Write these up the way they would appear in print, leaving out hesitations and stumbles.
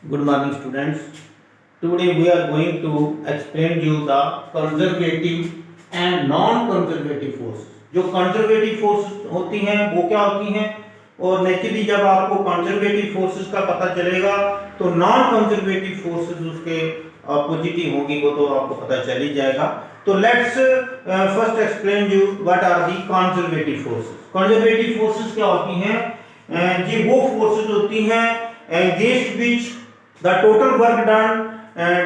Good morning, students. Today we are going to explain you the conservative and non-conservative forces. जो conservative forces होती हैं वो क्या होती हैं, और नेचुरली जब आपको कंजर्वेटिव फोर्सेस का पता चलेगा तो नॉन कंजर्वेटिव फोर्सेस उसके पॉजिटिव होंगी, वो तो आपको पता चल ही जाएगा. तो let's first explain you what are the conservative forces. Conservative forces क्या होती हैं? ये वो फोर्सेस होती हैं against which the total work done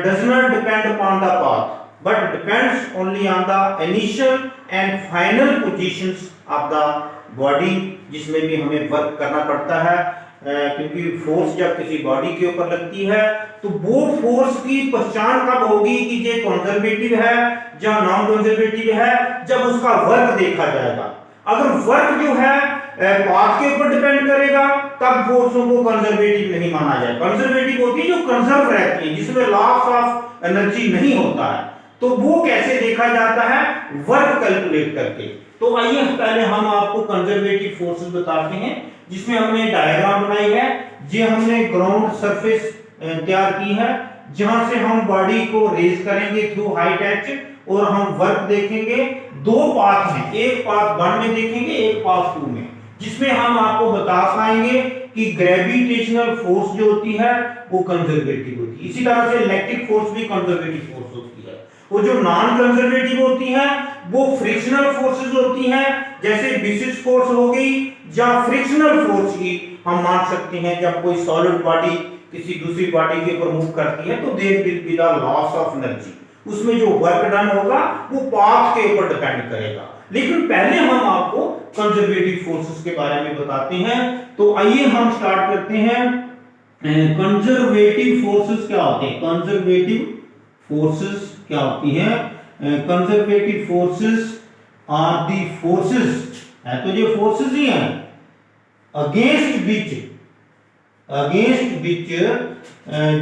does not depend upon the path but depends only on the initial and final positions of the body, जिसमें भी हमें वर्क करना पड़ता है क्योंकि फोर्स जब किसी बॉडी के ऊपर लगती है तो वो फोर्स की पहचान कब होगी कि ये कंजर्वेटिव है या नॉन कंजर्वेटिव है, जब उसका वर्क देखा जाएगा. अगर वर्क जो है पाथ के ऊपर डिपेंड करेगा तब फोर्सों को कंजर्वेटिव नहीं माना जाए. कंजर्वेटिव होती है जो कंजर्व रहती है, जिसमें लॉस ऑफ एनर्जी नहीं होता है. तो वो कैसे देखा जाता है? वर्क कैलकुलेट करके. तो आइए पहले हम आपको कंजर्वेटिव फोर्सेस बताते हैं, जिसमें हमने डायग्राम बनाई है. ये हमने ग्राउंड सरफेस तैयार की है जहां से हम बॉडी को रेज करेंगे थ्रू हाइट एच, और हम वर्क देखेंगे. दो पाथ हैं, एक पाथ 1 में देखेंगे, एक पाथ 2 में, जिसमें हम आपको बता पाएंगे कि ग्रेविटेशनल फोर्स जो होती है वो कंजर्वेटिव होती है. इसी तरह से इलेक्ट्रिक फोर्स भी कंजर्वेटिव फोर्स होती है. और जो नॉन कंजर्वेटिव होती हैं वो फ्रिक्शनल फोर्सेस होती हैं, जैसे विस्कस फोर्स हो गई या फ्रिक्शनल फोर्स ही हम मान सकते हैं. जब कोई सॉलिड बॉडी किसी दूसरी बॉडी के ऊपर मूव करती है तो there will be the loss of energy. उसमें जो वर्क डन होगा वो पाथ के ऊपर डिपेंड करेगा. लेकिन पहले हम आपको कंजर्वेटिव फोर्सेस के बारे में बताते हैं. तो आइए हम स्टार्ट करते हैं. कंजर्वेटिव फोर्सेस क्या होते हैं? कंजर्वेटिव फोर्सेस क्या होती हैं? Conservative forces are the forces, है तो ये फोर्सेस ही हैं, अगेंस्ट विच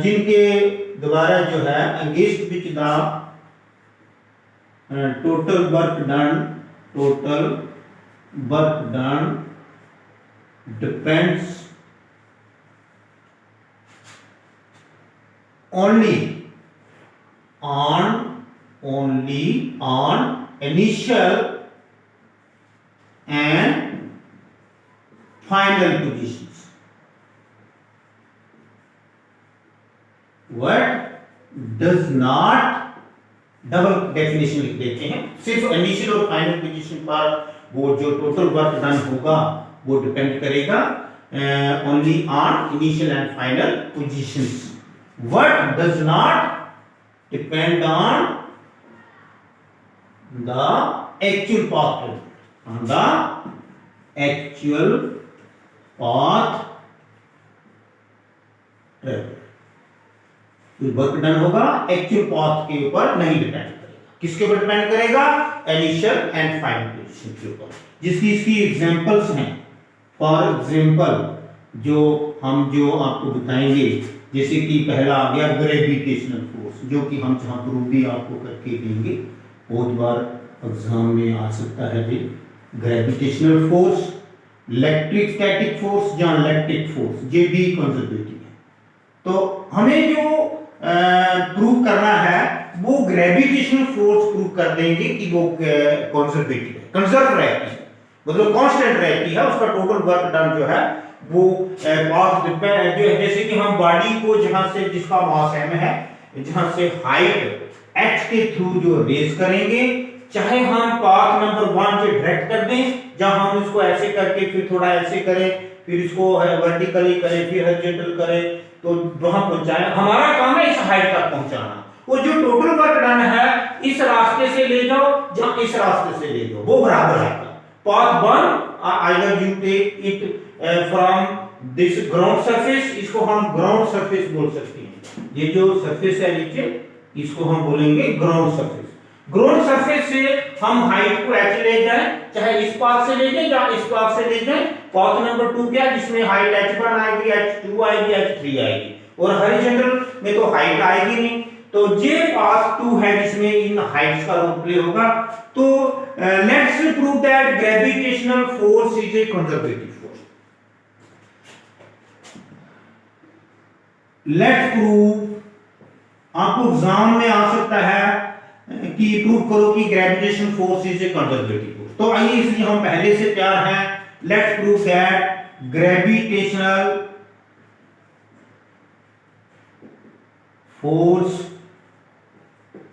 जिनके द्वारा जो है against which the total work done depends only on initial and final positions. What does not, double definition लिख देते हैं, सिर्फ इनिशियल और फाइनल पोजीशन पर वो जो टोटल वर्क डन होगा वो डिपेंड करेगा only on initial and final positions. What does not depend on the actual path, work done होगा एक्चुअल पाथ के ऊपर नहीं डिपेंड करेगा. किसके ऊपर डिपेंड करेगा? इनिशियल एंड फाइनल पोजीशन के ऊपर. जिसकी इसकी एग्जांपल्स हैं. फॉर एग्जांपल जो आपको बताएंगे, जैसे कि पहला आ गया ग्रेविटेशनल फोर्स, जो कि हम जहां प्रूफ भी आपको करके देंगे, बहुत बार एग्जाम में आ सकता है. जी gravitational force, electric static force या इलेक्ट्रिक फोर्स, ये भी कंजर्वेटिव है. तो हमें जो प्रूव करना है वो ग्रेविटेशनल फोर्स प्रूव कर देंगे कि वो कंजर्वेटिव है, कंजर्व रहती है, मतलब कांस्टेंट रहती है. उसका टोटल वर्क डन जो है वो पाथ डिपेंड, जो जैसे कि हम बॉडी को जहां से, जिसका मास m है, जहां से हाइट h के थ्रू जो रेज करेंगे, चाहे हम पाथ नंबर 1 से डायरेक्ट कर दें, जहां हम इसको ऐसे करके फिर थोड़ा ऐसे करें, फिर इसको वर्टिकली करें, फिर हॉरिजॉन्टल करें, तो वहां पहुंचाएं. हमारा काम है इस हाइट तक पहुंचाना. और जो टोटल वर्क डन है इस रास्ते से ले जाओ या इस रास्ते से ले जाओ, वो बराबर है. Path 1 either you take it from this ground surface, इसको हम ग्राउंड सरफेस बोल सकते हैं. ये जो सरफेस है नीचे, इसको हम बोलेंगे ग्राउंड सरफेस. ग्राउंड सरफेस से हम हाइट को h ले जाएं, चाहे इस पाथ से ले जाएं या इस पाथ से ले जाएं. पाथ नंबर 2 क्या, जिसमें हाइट h1 आएगी, h2 आएगी, h3 आएगी, और हॉरिजॉन्टल में तो हाइट आएगी नहीं. तो ये पाथ 2 है जिसमें इन हाइट्स का रोल प्ले होगा. तो let's prove that gravitational force is a conservative force. Let's prove, आपको एग्जाम में आ सकता है कि प्रूव करो कि gravitation force is a conservative force. तो आइए, इसलिए हम पहले से तैयार हैं। Let's prove that gravitational force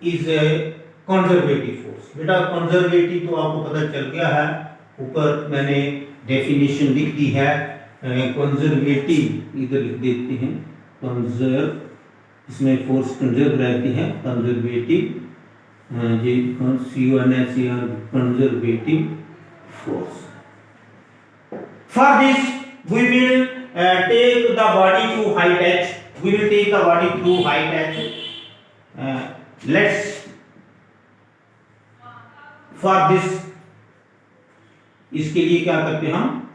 is a conservative force. बेटा कंजर्वेटिव तो आपको पता चल गया है, ऊपर मैंने डेफिनेशन लिख दी है। कंजर्वेटिव इधर लिख देते हैं, कंजर्व, इसमें फोर्स कंजर्व रहती है, कंजर्वेटिव, ये CONSER, conservative force. For this we will take the body to height h. We will take the body through height h. Let's for this, इसके लिए क्या करते हैं हम?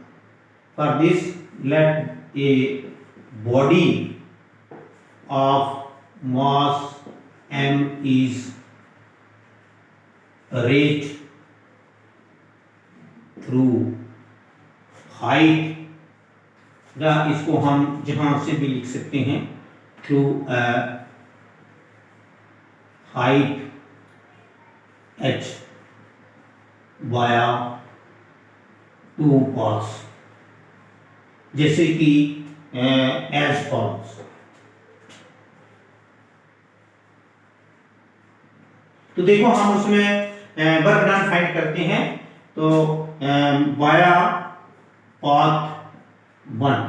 For this let a body of mass m is raised through height, या इसको हम जहां से भी लिख सकते हैं, थ्रू हाइट h वाया 2 पास, जैसे कि एज फॉलोज। तो देखो हम उसमें वर्क डन फाइंड करते हैं। तो वाया पाथ 1,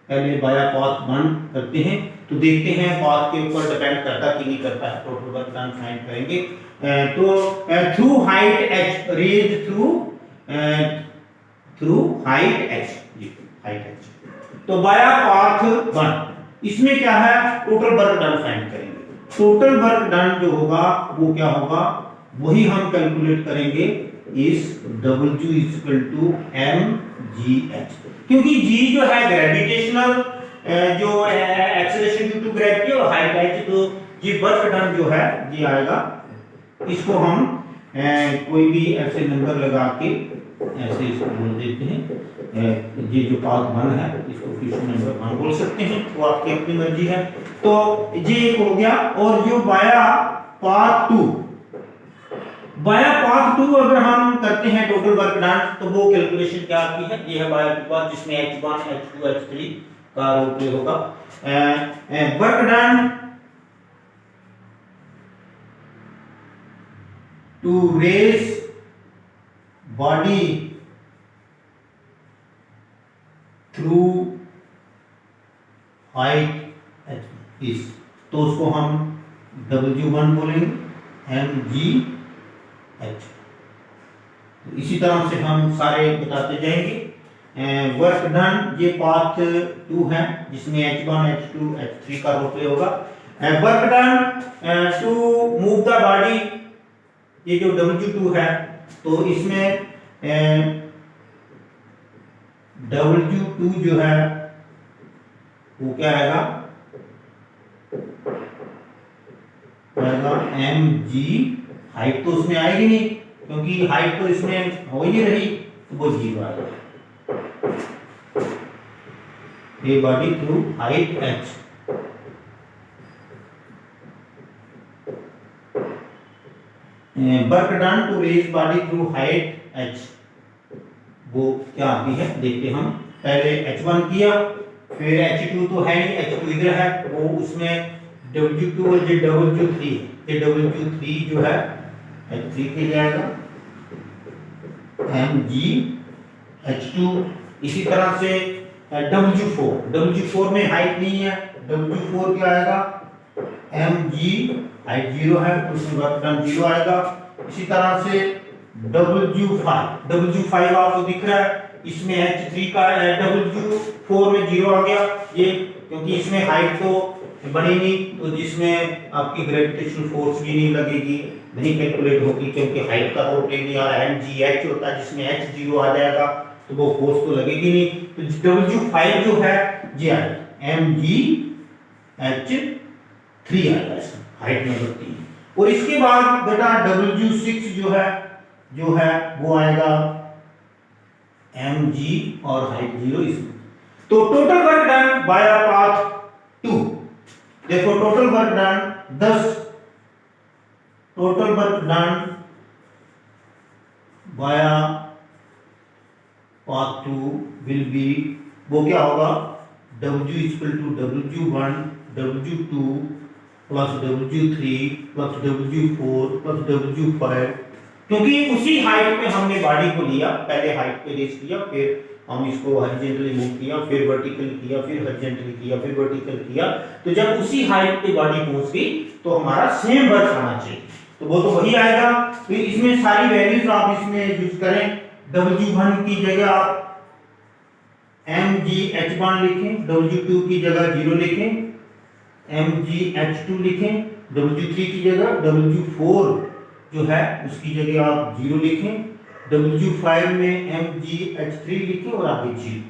पहले वाया पाथ 1 करते हैं। तो देखते हैं पाथ के ऊपर डिपेंड करता कि नहीं करता है, टोटल वर्क डन फाइंड करेंगे। तो through height h, raise through height h, height h। तो वाया पाथ 1, इसमें क्या है, टोटल वर्क डन फाइंड करेंगे। टोटल वर्क डन जो होगा वो क्या होगा, वही हम कैलकुलेट करेंगे, इस W इक्वल टू mgh, क्योंकि g जो है ग्रेविटेशनल जो एक्सेलरेशन ड्यू टू ग्रेविटी, और हाइट h, तो ये वर्क डन जो है ये आएगा। इसको हम कोई भी ऐसे नंबर लगा के ऐसे इसको बोल देते हैं। ये जो पाथ 1 है इसको फ्यूशन नंबर 1 बोल सकते हैं, वो आपकी अपनी मर्जी है। तो ये एक हो गया। और जो वाया पाथ 2, वाया पाथ 2 अगर हम करते हैं टोटल वर्क डन, तो वो कैलकुलेशन क्या आती है, ये है वाया पाथ जिसमें h1 h2 h3 का रोल प्ले होगा। Work done to raise body through height इस, तो उसको हम W1 बोलेंगे, mgh। तो इसी तरह से हम सारे बताते जाएंगे। वर्क डन, ये पाथ 2 है जिसमें h1 h2 h3 का रोल प्ले होगा। Work done to move the body, ये जो W2 है, तो इसमें W2 जो है वो क्या आएगा, mg, हाइट तो उसमें आएगी नहीं क्योंकि हाइट तो इसमें हो ही नहीं रही, तो वो 0 आएगा। ये body through height h। Work done to raise body through height h, वो क्या आती है देखते हम। पहले h1 किया, फिर h2 तो है नहीं, h2 इधर है, वो उसमें W2 और ये W3, ये W3 जो है h3 के लिए आएगा, mgh2। इसी तरह से W4 में हाइट नहीं है, W4 क्या आएगा, mg, हाइट 0 है तो उसमें वर्क डन 0 आएगा। इसी तरह से W5 आपको दिख रहा है, इसमें h3 का W4 में 0 आ गया, ये क्योंकि इसमें हाइट तो बनी नहीं, तो जिसमें आपकी ग्रेविटेशनल फोर्स भी नहीं लगेगी, नहीं कैलकुलेट होगी, क्योंकि हाइट का रोल प्ले नहीं आ रहा है। mgh होता है जिसमें h 0 आ जाएगा, तो वो फोर्स तो लगेगी नहीं। तो W5 जो है ये आएगा mgh3 आएगा, इसमें हाइट नंबर 3। और इसके बाद बेटा W6 जो है वो आएगा mg और हाइट 0 इसमें। तो total work done via path 2 देखो total work done 10, total work done via path 2 will be, वो क्या होगा, W equal to W1 W2 plus W3 plus W4 plus W5, क्योंकि उसी हाइट पे हमने बॉडी को लिया, पहले हाइट पे रेस किया, फिर हम इसको हॉरिजॉन्टली मूव किया, फिर वर्टिकल किया, फिर हॉरिजॉन्टली किया, फिर वर्टिकल किया, तो जब उसी हाइट पे बॉडी पहुंच गई तो हमारा सेम वर्क आना चाहिए, तो वो तो वही आएगा। तो इसमें सारी वैल्यूज आप इसमें यूज करें, W1 की जगह आप mgh1 लिखें, W2 की जगह 0 लिखें, mgh2 लिखें, W3 की जगह W4 जो है उसकी जगह आप 0 लिखें, W5 में mgh3 लिखें और आगे 0।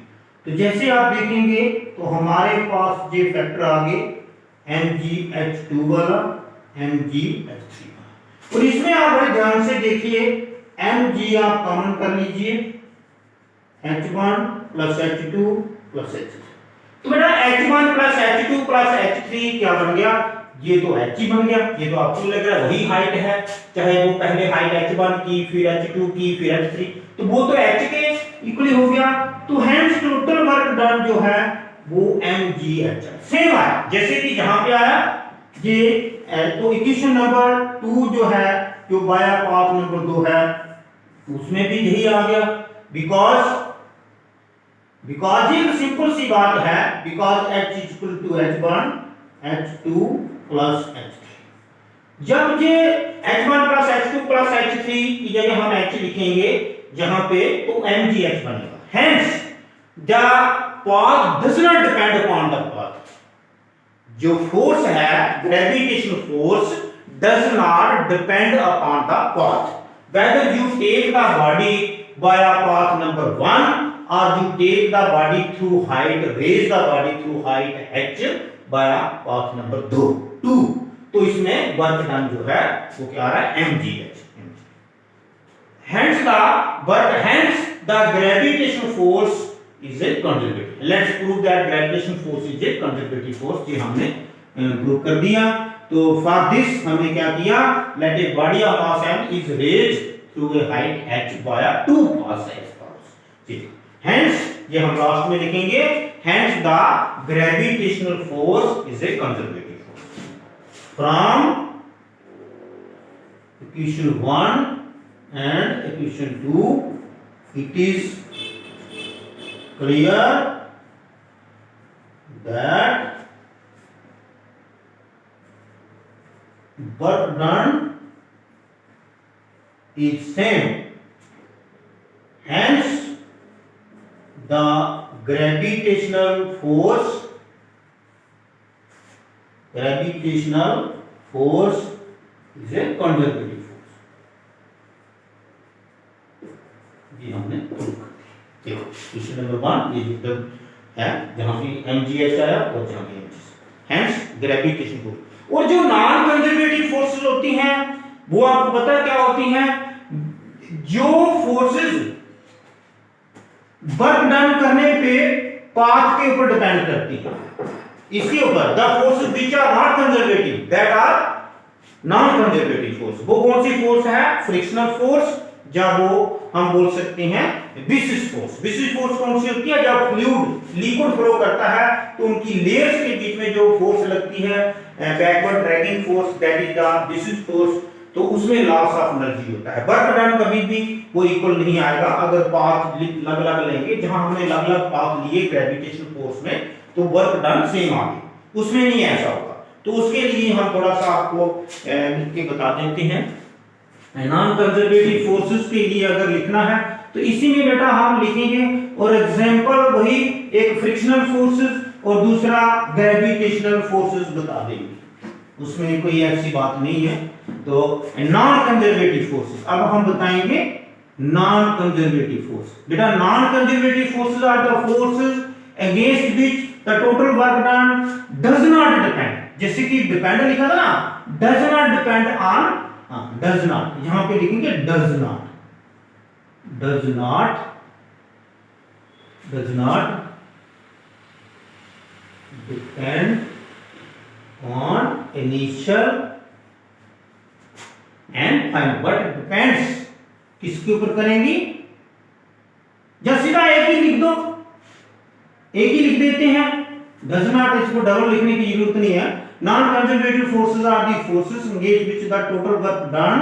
तो जैसे आप देखेंगे तो हमारे पास ये फैक्टर आ गए mgh2 वाला, mgh3 वाला, और इसमें आप बड़े ध्यान से देखिए, mg आप कॉमन कर लीजिए, h1 plus h2 plus h3, तो बेटा h1 plus h2 plus h3 क्या बन गया, ये तो h ही बन गया, ये तो आपको लग रहा है वही हाइट है, चाहे वो पहले हाइट h1 की, फिर h2 की, फिर h3, तो वो तो h के इक्वली हो गया, तो हेंस टोटल वर्क डन जो है वो mgh सेम आया जैसे कि जहां पे आया ये, तो इक्वेशन नंबर 2 जो है, जो वाया पाथ नंबर 2 है, उसमें भी यही आ गया, बिकॉज ये सिंपल सी बात है, because h equal to h1 h2 plus h3, जब ये h1 plus h2 plus h3 की जगह हम h लिखेंगे जहां पे, तो mgh बनेगा, hence the path does not depend upon the path, जो फोर्स है gravitational force does not depend upon the path, whether you take the body via path number 1 or you take the body through height, raise the body through height h via path number 2, तो इसमें work done जो है वो क्या आ रहा है, mgh, hence the gravitational force is a conservative, let's prove that gravitational force is a conservative force, ये हमने प्रूव कर दिया। तो फॉर दिस हमने क्या किया, let a body of mass m is raised through a height h by 2 cos x cos, ठीक, hence ये हम लास्ट में लिखेंगे, hence the gravitational force is a conservative force, from equation 1 and equation 2 it is clear that work done is same, hence the gravitational force is a conservative force, ये हमने prove कर दिया। देखो question number 1 ये जो है जहां पे mgh आया और जहां पे mgh, hence ग्रेविटेशन फोर्स। और जो नॉन कंजर्वेटिव फोर्सेस होती हैं वो आपको पता है क्या होती हैं, जो फोर्सेस वर्क डन करने पे पाथ के ऊपर डिपेंड करती हैं, इसके ऊपर, the forces which are not conservative that are non conservative force, वो कौन सी फोर्स है, फ्रिक्शनल फोर्स, जब वो हम बोल सकते हैं विस्कस फोर्स। विस्कस फोर्स कौन सी होती है, जब फ्लूइड लिक्विड फ्लो करता है तो उनकी लेयर्स के बीच में जो फोर्स लगती है, backward dragging force, that is the viscous force, तो उसमें लॉस ऑफ एनर्जी होता है। वर्क डन कभी भी वो इक्वल नहीं आएगा अगर पाथ अलग अलग लेंगे, जहां हमने अलग अलग पाथ लिए ग्रेविटेशनल फोर्स में तो वर्क डन सेम आ गया, उसमें नहीं ऐसा होगा। तो उसके लिए हम थोड़ा सा आपको लिख के बता देते हैं, नॉन कंजर्वेटिव फोर्सेस के लिए अगर लिखना है तो इसी में बेटा हम लिखेंगे, और एग्जांपल वही एक फ्रिक्शनल फोर्सेस और दूसरा ग्रेविटेशनल फोर्सेस बता देंगे, उसमें कोई ऐसी बात नहीं है। तो नॉन कंजर्वेटिव फोर्सेस अब हम बताएंगे, नॉन कंजर्वेटिव फोर्स, बेटा non conservative forces are the forces against which the total work done does not depend, जैसे कि डिपेंड लिखा था ना, does not depend on, does not यहां पे लिखेंगे does not depend on initial and final, but depends किसके ऊपर करेंगी? जब सीधा एक ही लिख दो, एक ही लिख देते हैं, डज नॉट, इसको डबल लिखने की जरूरत नहीं है। Non conservative forces are the forces एंगेज which the total work done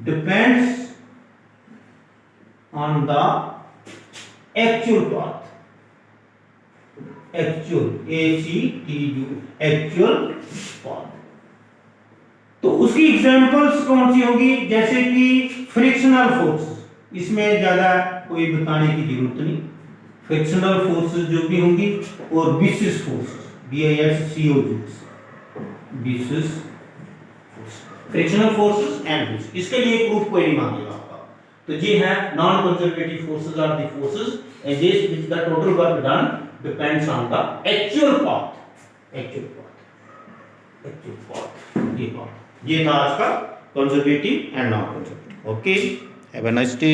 depends on the actual path, actual ACTU, actual path. तो उसकी एग्जांपल्स कौन सी होगी? जैसे कि फ्रिक्शनल फोर्स, इसमें ज्यादा कोई बताने की जरूरत नहीं, फ्रिक्शनल फोर्सेस जो भी होंगी, और viscous forces, BISCOS, viscous force, frictional forces and viscous. इसके लिए प्रूफ कोई नहीं मांगेगा आपका। तो ये है non conservative forces are the forces against which the total work done depends on the actual path, actual path, actual path, ये बात, ये था आज का conservative and non conservative. Okay, have a nice day.